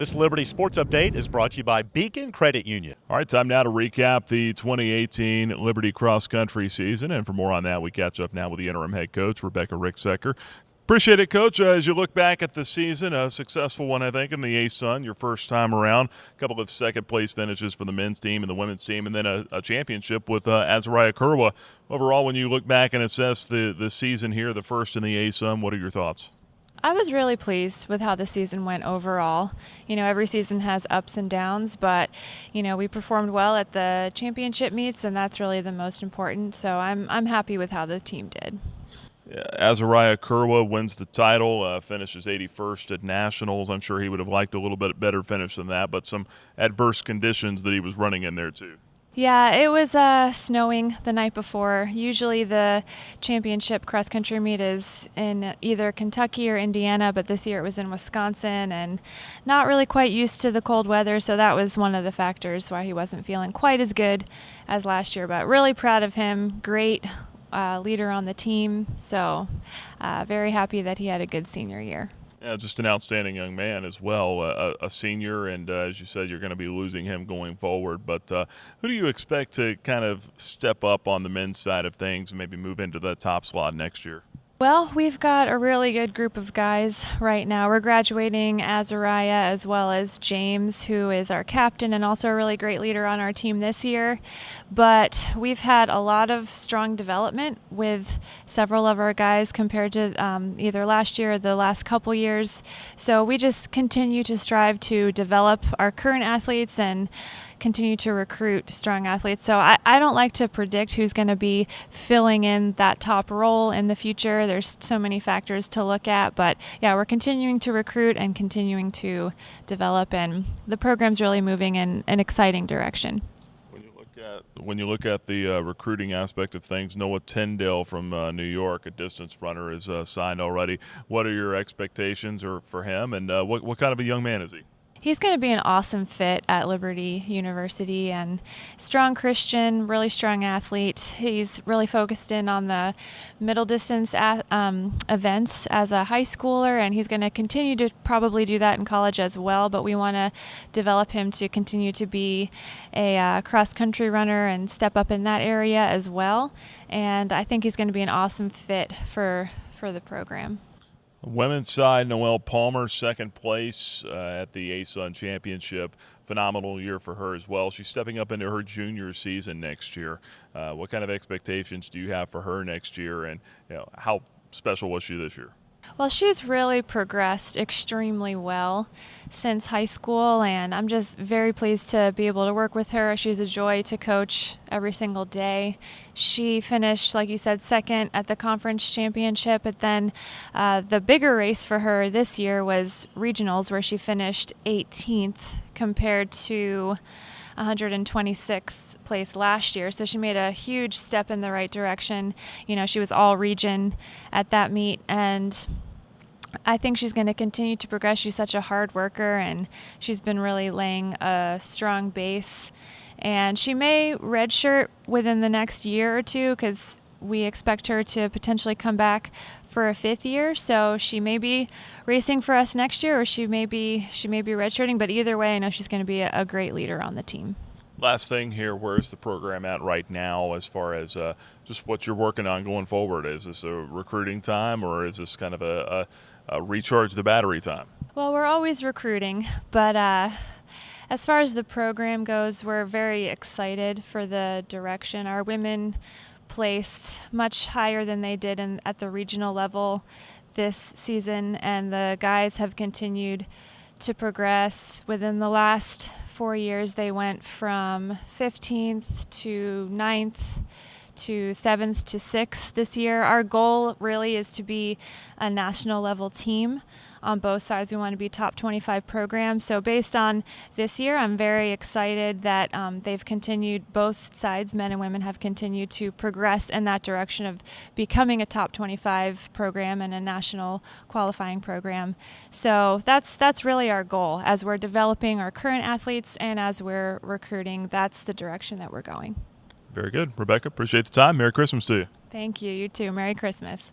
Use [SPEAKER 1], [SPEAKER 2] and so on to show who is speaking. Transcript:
[SPEAKER 1] This Liberty Sports Update is brought to you by Beacon Credit Union.
[SPEAKER 2] All right, time now to recap the 2018 Liberty Cross Country season. And for more on that, we catch up now with the interim head coach, Rebecca Ricksecker. Appreciate it, Coach. As you look back at the season, a successful one, I think, in the ASUN, your first time around. A couple of second-place finishes for the men's team and the women's team, and then a championship with Azariah Kurwa. Overall, when you look back and assess the season here, the first in the ASUN, what are your thoughts?
[SPEAKER 3] I was really pleased with how the season went overall. You know, every season has ups and downs, but, you know, we performed well at the championship meets, and that's really the most important. So I'm happy with how the team did.
[SPEAKER 2] Azariah Kurwa wins the title, finishes 81st at Nationals. I'm sure he would have liked a little bit better finish than that, but some adverse conditions that he was running in there too.
[SPEAKER 3] Yeah, it was snowing the night before. Usually the championship cross-country meet is in either Kentucky or Indiana, but this year it was in Wisconsin and not really quite used to the cold weather, so that was one of the factors why he wasn't feeling quite as good as last year. But really proud of him, great leader on the team, so very happy that he had a good senior year.
[SPEAKER 2] Yeah, just an outstanding young man as well, a senior, and as you said, you're going to be losing him going forward. But who do you expect to kind of step up on the men's side of things and maybe move into the top slot next year?
[SPEAKER 3] Well, we've got a really good group of guys right now. We're graduating Azariah as well as James, who is our captain and also a really great leader on our team this year. But we've had a lot of strong development with several of our guys compared to either last year or the last couple years. So we just continue to strive to develop our current athletes and continue to recruit strong athletes. So I don't like to predict who's going to be filling in that top role in the future. There's so many factors to look at, but yeah, we're continuing to recruit and continuing to develop, and the program's really moving in an exciting direction.
[SPEAKER 2] When you look at the recruiting aspect of things, Noah Tyndale from New York, a distance runner, is signed already. What are your expectations for him, and what kind of a young man is he?
[SPEAKER 3] He's going to be an awesome fit at Liberty University, and strong Christian, really strong athlete. He's really focused in on the middle distance events as a high schooler, and he's going to continue to probably do that in college as well, but we want to develop him to continue to be a cross-country runner and step up in that area as well, and I think he's going to be an awesome fit for the program.
[SPEAKER 2] Women's side, Noelle Palmer, second place at the ASUN Championship. Phenomenal year for her as well. She's stepping up into her junior season next year. What kind of expectations do you have for her next year, and how special was she this year?
[SPEAKER 3] Well, she's really progressed extremely well since high school, and I'm just very pleased to be able to work with her. She's a joy to coach every single day. She finished, like you said, second at the conference championship, but then the bigger race for her this year was regionals, where she finished 18th compared to 126th place last year. So she made a huge step in the right direction. You know, she was all region at that meet, and I think she's going to continue to progress. She's such a hard worker, and she's been really laying a strong base. And she may redshirt within the next year or two, because we expect her to potentially come back for a fifth year. So she may be racing for us next year, or she may be redshirting. But either way, I know she's going to be a great leader on the team.
[SPEAKER 2] Last thing here, where's the program at right now as far as just what you're working on going forward? Is this a recruiting time, or is this kind of a recharge the battery time?
[SPEAKER 3] Well, we're always recruiting, but as far as the program goes, we're very excited for the direction. Our women placed much higher than they did at the regional level this season, and the guys have continued to progress. Within the last 4 years, they went from 15th to 9th to 7th to 6th this year. Our goal really is to be a national level team on both sides. We want to be top 25 programs. So based on this year, I'm very excited that they've continued, both sides, men and women, have continued to progress in that direction of becoming a top 25 program and a national qualifying program. So that's really our goal as we're developing our current athletes and as we're recruiting. That's the direction that we're going.
[SPEAKER 2] Very good. Rebecca, appreciate the time. Merry Christmas to you.
[SPEAKER 3] Thank you. You too. Merry Christmas.